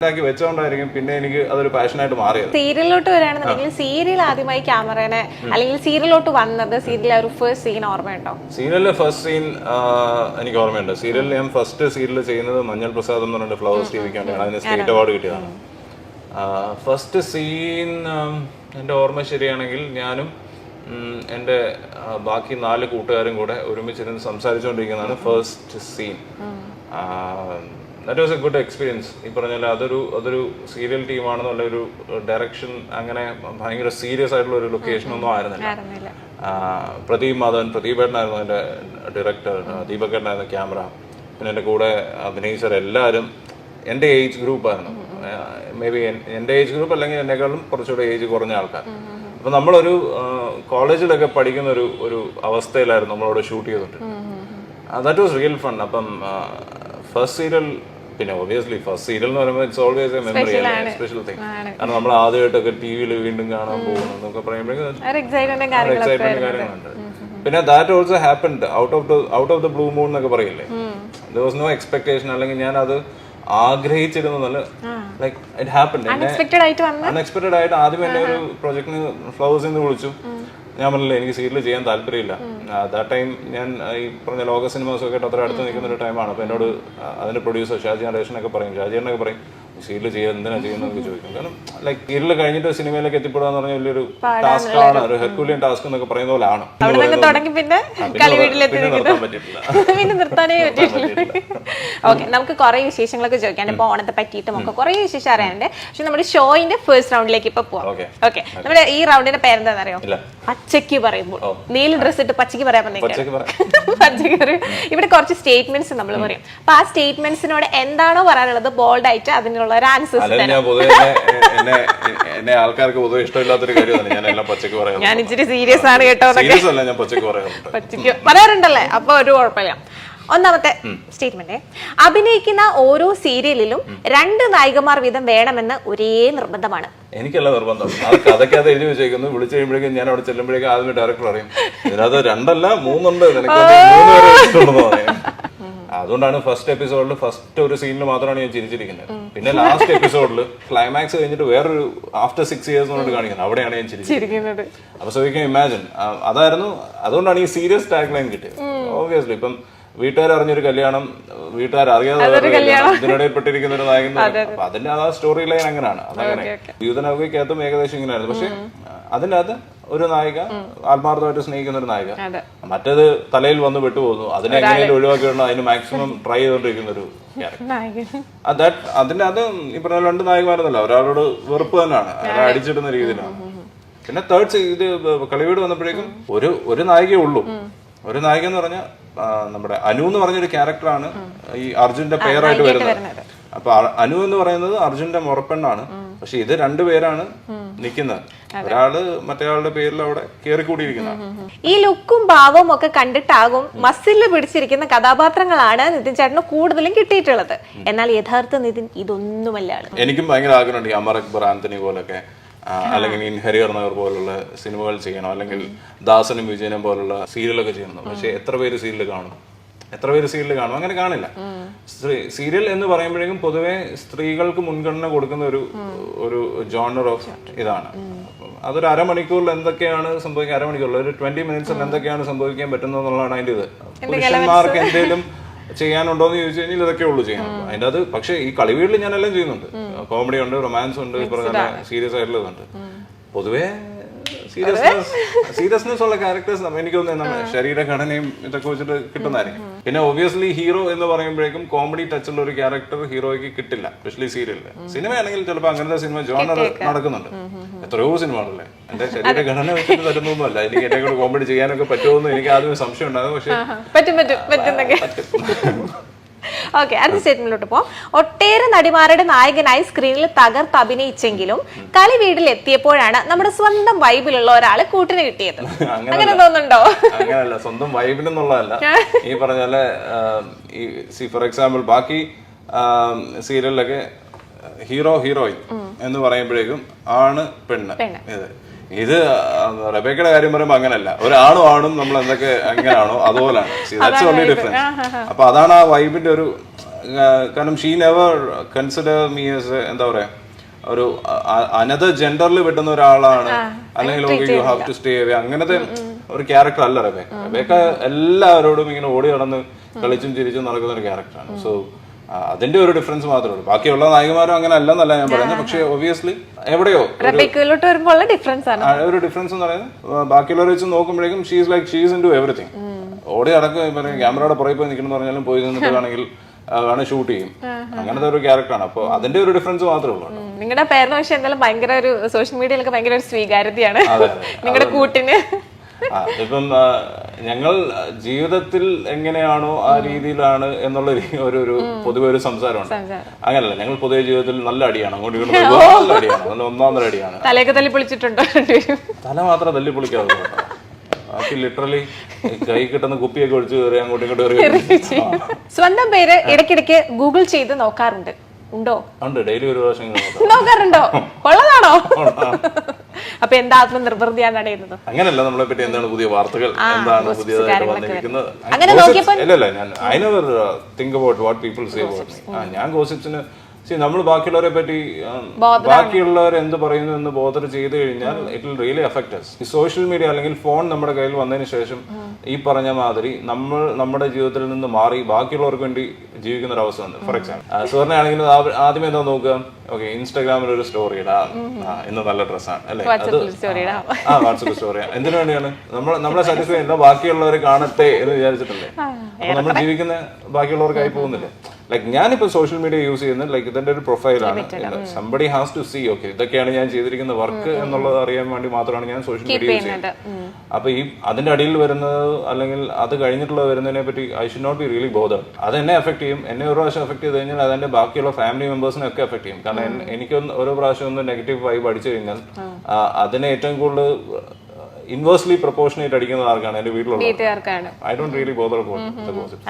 വെച്ചോണ്ടായിരിക്കും പിന്നെ എനിക്ക് അതൊരു പാഷനായിട്ട് മാറിയത്. സീരിയലിലോട്ട് വരികയാണെന്നുണ്ടെങ്കിൽ സീരിയൽ ആദ്യമായി ക്യാമറനെ അല്ലെങ്കിൽ സീരിയലിലോട്ട് വന്നത് സീരിയലിലെ ഒരു ഫസ്റ്റ് സീൻ ഓർമ്മയുണ്ടോ? സീരിയലിലെ ഫസ്റ്റ് സീൻ എനിക്ക് ഓർമ്മയുണ്ട്. സീരിയലിൽ ഞാൻ ഫസ്റ്റ് സീരിയൽ ചെയ്യുന്നത് മഞ്ഞൾ പ്രസാദം എന്ന് പറഞ്ഞിട്ട് ഫ്ലവേഴ്സ് ടിവിക്കാണ്. അതിന് സ്റ്റേറ്റ് അവാർഡ് കിട്ടിയതാണ്. ഫസ്റ്റ് സീൻ എൻ്റെ ഓർമ്മ ശരിയാണെങ്കിൽ ഞാനും എൻ്റെ ബാക്കി 4 കൂട്ടുകാരും കൂടെ ഒരുമിച്ചിരുന്ന് സംസാരിച്ചുകൊണ്ടിരിക്കുന്നതാണ് first scene. That was a good experience. ഈ പറഞ്ഞാൽ അതൊരു സീരിയൽ ടീമാണെന്നുള്ള ഒരു ഡയറക്ഷൻ അങ്ങനെ ഭയങ്കര സീരിയസ് ആയിട്ടുള്ള ഒരു ലൊക്കേഷൻ ഒന്നും ആയിരുന്നില്ല. പ്രദീപേട്ടനായിരുന്നു എൻ്റെ ഡയറക്ടർ, ദീപകേട്ടനായിരുന്നു ക്യാമറ, പിന്നെ എൻ്റെ കൂടെ അഭിനയിച്ചവർ എല്ലാവരും എൻ്റെ ഏജ് ഗ്രൂപ്പായിരുന്നു. മേ ബി എൻ്റെ ഏജ് ഗ്രൂപ്പ് അല്ലെങ്കിൽ എന്നെക്കാളും കുറച്ചുകൂടെ ഏജ് കുറഞ്ഞ ആൾക്കാർ. അപ്പം നമ്മളൊരു കോളേജിലൊക്കെ പഠിക്കുന്ന ഒരു അവസ്ഥയിലായിരുന്നു നമ്മളവിടെ ഷൂട്ട് ചെയ്തിട്ട്. That was real fun. അപ്പം ഫസ്റ്റ് സീരിയൽ, പിന്നെ ഒബിയസ്ലി ഫസ്റ്റ് സീരിയൽ എന്ന് പറയുമ്പോൾ it's always A memory, special thing. കാരണം നമ്മൾ ആദ്യമായിട്ടൊക്കെ ടി വിയിൽ വീണ്ടും കാണാൻ പോകുന്നു എന്നൊക്കെ പറയുമ്പോഴേക്കും എക്സൈറ്റ്മെന്റ് കാര്യങ്ങളുണ്ട്. പിന്നെ that also happened out of the blue moon എന്നൊക്കെ പറയില്ലേ. ദർ വാസ് നോ എക്സ്പെക്ടേഷൻ, അല്ലെങ്കിൽ ഞാൻ അത് ആഗ്രഹിച്ചിരുന്നല്ല, ലൈക്ക് ഇറ്റ് ഹാപ്പൻഡ്. അൺഎക്സ്പെക്ടഡ് ആയിട്ട് ആദ്യം എന്നെ ഒരു പ്രൊജക്ടിന് ഫ്ലവേഴ്സിൽ നിന്ന് വിളിച്ചു. ഞാൻ പറഞ്ഞില്ല എനിക്ക് സീരിയൽ ചെയ്യാൻ താല്പര്യമില്ല. ദാറ്റ് ടൈം ഞാൻ ഈ പറഞ്ഞ ലോക സിനിമാസൊക്കെ അത്ര അടുത്ത് നിൽക്കുന്ന ഒരു ടൈമാണ്. അപ്പോൾ എന്നോട് അതിന്റെ പ്രൊഡ്യൂസർ ഷാജി നടേഷനൊക്കെ പറയും സീരിയൽ ചെയ്യാൻ എന്തിനാ ചെയ്യുന്നതൊക്കെ ചോദിക്കും. കാരണം ലൈക്ക് സീരിയൽ കഴിഞ്ഞിട്ട് സിനിമയിലേക്ക് എത്തിപ്പെടുക എന്ന് പറഞ്ഞാൽ വലിയൊരു ടാസ്ക് ആണ്, ഒരു ഹെർക്കുലിയൻ ടാസ്ക് എന്നൊക്കെ പറയുന്ന പോലെ ആണ്. നമുക്ക് കുറെ വിശേഷങ്ങളൊക്കെ ചോദിക്കാൻ ഇപ്പൊ ഓണത്തെ പറ്റിയിട്ടും ഒക്കെ കുറെ വിശേഷം അറിയാനുണ്ട്. പക്ഷെ നമ്മുടെ ഷോയിന്റെ ഫസ്റ്റ് റൗണ്ടിലേക്ക് ഇപ്പൊ പോവാം. ഓക്കെ, നമ്മുടെ ഈ റൗണ്ടിന്റെ പേരെന്താണെന്നറിയോ? പച്ചക്ക് പറയുമ്പോൾ നീല ഡ്രസ് ഇട്ട് പച്ചക്ക് പറയാൻ പച്ചക്കറി. ഇവിടെ കുറച്ച് സ്റ്റേറ്റ്മെന്റ്സ് നമ്മൾ പറയും. അപ്പൊ ആ സ്റ്റേറ്റ്മെന്റ്സിനോട് എന്താണോ പറയാനുള്ളത് ബോൾഡ് ആയിട്ട് അതിനുള്ള ഒരു ആൻസേഴ്സ്. എന്നെ ആൾക്കാർക്ക് പൊതുവെ ഇഷ്ടമില്ലാത്തൊരു കാര്യമാണ് ഞാൻ എല്ലാം പച്ചക്ക് പറയാം. ഞാൻ ഇച്ചിരി സീരിയസ് ആണ് കേട്ടോ. ഞാൻ പച്ചക്ക് പറയാറുണ്ടല്ലേ, അപ്പൊ ഒരു കുഴപ്പമില്ല. ഒന്നാമത്തെ സ്റ്റേറ്റ്മെന്റ്, അഭിനയിക്കുന്ന ഓരോ സീരിയലിലും 2 നായികമാർ വീതം വേണമെന്ന് ഒരേ നിർബന്ധമാണ്. എനിക്കല്ല നിർബന്ധം. അത് കഥയ്ക്ക് അത് എഴുതി വെച്ചേക്കുന്നു. വിളിച്ചു കഴിയുമ്പോഴേക്കും ഞാൻ അവിടെ ചെല്ലുമ്പോഴേക്കും ആദ്യമേ ഡയറക്ടർ അറിയും ഇതിനകത്ത് 2 അല്ല 3 ഉണ്ട്, നിനക്ക് 3 പേരെ ഇഷ്ടമുണ്ടെന്ന് പറയും. അതുകൊണ്ടാണ് ഫസ്റ്റ് എപ്പിസോഡിൽ ഫസ്റ്റ് ഒരു സീനിൽ മാത്രമാണ് ഞാൻ ചിരിച്ചിരിക്കുന്നത്. പിന്നെ ലാസ്റ്റ് എപ്പിസോഡിൽ ക്ലൈമാക്സ് കഴിഞ്ഞിട്ട് വേറൊരു ആഫ്റ്റർ 6 years കൊണ്ട് കാണിക്കുന്നത്, അവിടെയാണ് ഞാൻ ചിരിച്ചിരിക്കുന്നത്. അപ്പൊ സോ യു ക്യാൻ ഇമാജിൻ, അതുകൊണ്ടാണ് ഈ സീരിയസ് ടാഗ് ലൈൻ കിട്ടിയത്. ഓബിയസ്ലി ഇപ്പം വീട്ടുകാർ അറിഞ്ഞൊരു കല്യാണം, വീട്ടുകാർ അറിയാതെ ഇതിനിടയിൽ പെട്ടിരിക്കുന്ന ഒരു നായകൻ, അപ്പൊ അതിന്റെ ആ സ്റ്റോറി ലൈൻ അങ്ങനെയാണ്. അതങ്ങനെ യൂതനൗകയ്ക്കകത്തും ഏകദേശം ഇങ്ങനെയായിരുന്നു. പക്ഷെ അതിൻ്റെ അകത്ത് ഒരു നായിക ആത്മാർത്ഥമായിട്ട് സ്നേഹിക്കുന്ന ഒരു നായിക, മറ്റേത് തലയിൽ വന്ന് വിട്ടുപോകുന്നു, അതിനെ എങ്ങനെയും ഒഴിവാക്കിയിടണം, അതിന് മാക്സിമം ട്രൈ ചെയ്തോണ്ടിരിക്കുന്ന ഒരു അതിന്റെ അത് ഈ പറഞ്ഞ 2 നായകന്മാരെന്നല്ല, ഒരാളോട് വെറുപ്പ് തന്നെയാണ്, അയാളെ അടിച്ചിടുന്ന രീതിയിലാണ്. പിന്നെ തേർഡ് ഇത് കളിവീട് വന്നപ്പോഴേക്കും ഒരു നായികയേ ഉള്ളൂ. ഒരു നായിക എന്ന് പറഞ്ഞാൽ നമ്മുടെ അനു എന്ന് പറഞ്ഞൊരു ക്യാരക്ടറാണ് ഈ അർജുന്റെ പേരായിട്ട് വരുന്നത്. അപ്പൊ അനു എന്ന് പറയുന്നത് അർജുന്റെ മുറപ്പെണ്ണാണ്. പക്ഷെ ഇത് 2 പേരാണ് നിൽക്കുന്നത്. ഒരാള് മറ്റേയാളുടെ പേരിൽ അവിടെ കയറിക്കൂടിയിരിക്കുന്നതാണ്. ഈ ലുക്കും ഭാവവും ഒക്കെ കണ്ടിട്ടാകും മസില് പിടിച്ചിരിക്കുന്ന കഥാപാത്രങ്ങളാണ് നിതിൻ ചേട്ടന് കൂടുതലും കിട്ടിയിട്ടുള്ളത്. എന്നാൽ യഥാർത്ഥ നിതിൻ ഇതൊന്നുമല്ല. എനിക്കും ഭയങ്കര ആഗ്രഹമുണ്ട് ഈ അമർ അക്ബർ, ആന്റണി പോലൊക്കെ, അല്ലെങ്കിൽ ഹരിഹർ നഗർ പോലുള്ള സിനിമകൾ ചെയ്യണം, അല്ലെങ്കിൽ ദാസനും വിജയനും പോലുള്ള സീരിയലൊക്കെ ചെയ്യണം. പക്ഷെ എത്ര പേര് സീരിയൽ കാണും? അങ്ങനെ കാണില്ല. സീരിയൽ എന്ന് പറയുമ്പോഴേക്കും പൊതുവെ സ്ത്രീകൾക്ക് മുൻഗണന കൊടുക്കുന്ന ഒരു ജോണർ ഓഫ് ഇതാണ്. അതൊരു അരമണിക്കൂറിൽ എന്തൊക്കെയാണ് സംഭവിക്കുക, അരമണിക്കൂറിൽ ഒരു 20 minutes എന്തൊക്കെയാണ് സംഭവിക്കാൻ പറ്റുന്നത് എന്നുള്ളതാണ് അതിൻ്റെ ഇത്. പുരുഷന്മാർക്ക് എന്തെങ്കിലും ചെയ്യാനുണ്ടോ എന്ന് ചോദിച്ചു കഴിഞ്ഞാൽ ഇതൊക്കെ ഉള്ളൂ ചെയ്യാൻ. അതിൻ്റെ അത് പക്ഷേ ഈ കളിവീട്ടിൽ ഞാൻ എല്ലാം ചെയ്യുന്നുണ്ട്. കോമഡി ഉണ്ട്, റൊമാൻസ് ഉണ്ട്, ഈ പറഞ്ഞ സീരിയസ് ആയിട്ടുള്ളതുണ്ട്. പൊതുവേ സീരിയസ്നെസ് ഉള്ള ക്യാരക്ടേഴ്സ് എനിക്ക് തോന്നുന്നു ശരീരഘടനയും ഇതൊക്കെ വെച്ചിട്ട് കിട്ടുന്നതായിരിക്കും. പിന്നെ ഒബിയസ്ലി ഹീറോ എന്ന് പറയുമ്പോഴേക്കും കോമഡി ടച്ച് ഉള്ള ഒരു ക്യാരക്ടർ ഹീറോയ്ക്ക് കിട്ടില്ല, എസ്പെഷ്യലി സീരിയലില്. സിനിമയാണെങ്കിൽ ചിലപ്പോൾ അങ്ങനത്തെ സിനിമ ജോണർ നടക്കുന്നുണ്ട്, എത്രയോ സിനിമകളല്ലേ. എന്റെ ശരീരഘടന വെച്ചിട്ട് തരുന്നൊന്നുമല്ല. എനിക്ക് എന്നെ കൂടെ കോമഡി ചെയ്യാനൊക്കെ പറ്റുമെന്ന് എനിക്ക് ആദ്യം സംശയം ഉണ്ടാകും. പക്ഷെ ഓക്കെ, അടുത്ത സ്റ്റേറ്റ്മെന്റിലോട്ട് പോവാം. ഒട്ടേറെ നടിമാരുടെ നായകനായി സ്ക്രീനിൽ തകർത്ത് അഭിനയിച്ചെങ്കിലും കളി വീട്ടിൽ എത്തിയപ്പോഴാണ് നമ്മുടെ സ്വന്തം വൈബിലുള്ള ഒരാളെ കൂട്ടിന് കിട്ടിയത്. അങ്ങനെ തോന്നുന്നുണ്ടോ? അങ്ങനെയല്ല, സ്വന്തം വൈബിനെന്നുള്ളതല്ല. ഈ പറഞ്ഞ പോലെ ഫോർ എക്സാമ്പിൾ ബാക്കി സീരിയലിലൊക്കെ ഹീറോയിൻ എന്ന് പറയുമ്പോഴേക്കും ആണ് പെണ്ണ്. ഇത് റബേക്കയുടെ കാര്യം പറയുമ്പോ അങ്ങനല്ല, ഒരാണും നമ്മൾ എന്തൊക്കെ അങ്ങനെയാണോ അതുപോലാണ്. ഡിഫറൻസ്. അപ്പൊ അതാണ് ആ വൈബിന്റെ ഒരു കാരണം she never consider me as എന്താ പറയാ ഒരു അനദർ ജെൻഡറിൽ വിട്ടുന്ന ഒരാളാണ്, അല്ലെങ്കിൽ you have to stay away, അങ്ങനത്തെ ഒരു ക്യാരക്ടർ അല്ല റബേക്ക. റബേക്ക എല്ലാവരോടും ഇങ്ങനെ ഓടി നടന്ന് കളിച്ചും ചിരിച്ചും നടക്കുന്ന ഒരു ക്യാരക്ടറാണ്. സോ അതിന്റെ ഒരു ഡിഫറൻസ് മാത്രമേ ഉള്ളൂ. ബാക്കിയുള്ള നായികമാരും അങ്ങനെ അല്ലെന്നല്ല ഞാൻ പറയുന്നത്. പക്ഷെ ഒബിയസ്ലി എവിടെയോ ഒരു ഡിഫറൻസ് എന്ന് പറയുന്നത് ബാക്കിയുള്ളവരെ വെച്ച് നോക്കുമ്പോഴേക്കും she's like she's into everything. ഓടി അടക്കം ക്യാമറയുടെ പുറകെ പോയി നിൽക്കണം പറഞ്ഞാലും പോയി നിന്നിട്ടാണെങ്കിൽ ഷൂട്ട് ചെയ്യും. അങ്ങനത്തെ ഒരു ക്യാരക്ടറാണ്. അപ്പൊ അതിന്റെ ഒരു ഡിഫറൻസ് മാത്രമേ ഉള്ളൂ. നിങ്ങളുടെ പേരിന് പക്ഷെ എന്തായാലും ഭയങ്കര ഒരു സോഷ്യൽ മീഡിയയിലൊക്കെ ഭയങ്കര ഒരു സ്വീകാര്യതയാണ് നിങ്ങളുടെ കൂട്ടിന്. ഇപ്പം ഞങ്ങൾ ജീവിതത്തിൽ എങ്ങനെയാണോ ആ രീതിയിലാണ് എന്നുള്ള ഒരു പൊതുവെ ഒരു സംസാരമാണ്. അങ്ങനല്ല, ഞങ്ങൾ പൊതുവെ ജീവിതത്തിൽ നല്ല അടിയാണ്, അങ്ങോട്ടും ഇങ്ങോട്ടും നല്ല അടിയാണ്, നല്ല ഒന്നാമതൊരു അടിയാണ്. തലയൊക്കെ തല്ലി പൊളിച്ചിട്ടുണ്ടോ? തല മാത്രം തല്ലി പൊളിക്കാതെ ബാക്കി ലിറ്ററലി കൈ കിട്ടുന്ന കുപ്പിയൊക്കെ ഒഴിച്ച് കയറി അങ്ങോട്ടും ഇങ്ങോട്ടും. സ്വന്തം പേര് ഇടയ്ക്കിടയ്ക്ക് ഗൂഗിൾ ചെയ്ത് നോക്കാറുണ്ട് ഉണ്ടോ? ഉണ്ട്, ഡെയിലി ഒരു പ്രാവശ്യം നോക്കാറുണ്ടോ? കൊള്ളതാണോ? അപ്പൊ എന്താ ആത്മനിർവൃതിയാണ് അടയുന്നത്? അങ്ങനല്ല, നമ്മളെ പറ്റി എന്താണ് പുതിയ വാർത്തകൾ, എന്താണ് പുതിയതായിട്ട് വന്നിരിക്കുന്നത്. അല്ലല്ല, ഞാൻ I never think about what people say about me. ഞാൻ ഗോസിപ്സിന് നമ്മൾ ബാക്കിയുള്ളവരെ പറ്റി ബാക്കിയുള്ളവർ എന്ത് പറയുന്നു എന്ന് ബോധർ ചെയ്ത് കഴിഞ്ഞാൽ it will really affect us. ഈ സോഷ്യൽ മീഡിയ അല്ലെങ്കിൽ ഫോൺ നമ്മുടെ കയ്യിൽ വന്നതിന് ശേഷം ഈ പറഞ്ഞ മാതിരി നമ്മൾ നമ്മുടെ ജീവിതത്തിൽ നിന്ന് മാറി ബാക്കിയുള്ളവർക്ക് വേണ്ടി ജീവിക്കുന്ന ഒരു അവസ്ഥ ഉണ്ട്. ഫോർ എക്സാമ്പിൾ സുവർണയാണെങ്കിൽ ആദ്യമേ എന്താ നോക്കുക, ഓക്കെ ഇൻസ്റ്റാഗ്രാമിൽ ഒരു സ്റ്റോറി ഇടാം, ഇന്ന് നല്ല ഡ്രസ്സാണ് അല്ലെ, അത് വാട്സപ്പ് സ്റ്റോറി. എന്തിനു വേണ്ടിയാണ്? നമ്മളെ സാറ്റിസ്ഫൈ അല്ല, ബാക്കിയുള്ളവരെ കാണട്ടെ എന്ന് വിചാരിച്ചിട്ടല്ലേ. അപ്പൊ നമ്മൾ ജീവിക്കുന്ന ബാക്കിയുള്ളവർക്കായി പോകുന്നില്ല. ലൈക്ക് ഞാനിപ്പോ സോഷ്യൽ മീഡിയ യൂസ് ചെയ്യുന്നത് ലൈക്ക് ഇതിന്റെ ഒരു പ്രൊഫൈലാണ്. Somebody has to see okay ഇതൊക്കെയാണ് ഞാൻ ചെയ്തിരിക്കുന്ന വർക്ക് എന്നുള്ളത് അറിയാൻ വേണ്ടി മാത്രമാണ് ഞാൻ സോഷ്യൽ മീഡിയ യൂസ് ചെയ്യുന്നത്. അപ്പൊ ഈ അതിന്റെ അടിയിൽ വരുന്നത് അല്ലെങ്കിൽ അത് കഴിഞ്ഞിട്ടുള്ള വരുന്നതിനെ പറ്റി I should not be really bothered. അത് എന്നെ എഫക്ട് ചെയ്യും. എന്നെ ഒരു പ്രാവശ്യം എഫക്ട് ചെയ്ത് കഴിഞ്ഞാൽ അതെന്റെ ബാക്കിയുള്ള ഫാമിലി മെമ്പേഴ്സിനെ ഒക്കെ എഫക്ട് ചെയ്യും. കാരണം എനിക്ക് ഓരോ പ്രാവശ്യം ഒന്ന് നെഗറ്റീവ് വൈബ് അടിച്ചു കഴിഞ്ഞാൽ അതിനെ ഏറ്റവും കൂടുതൽ ഇൻവേഴ്സ്ലി പ്രൊപ്പോർഷനേറ്റ് അടിക്കുന്നത് ആർക്കാണ്? എന്റെ വീട്ടിലുള്ള. I don't really bother about the gossips.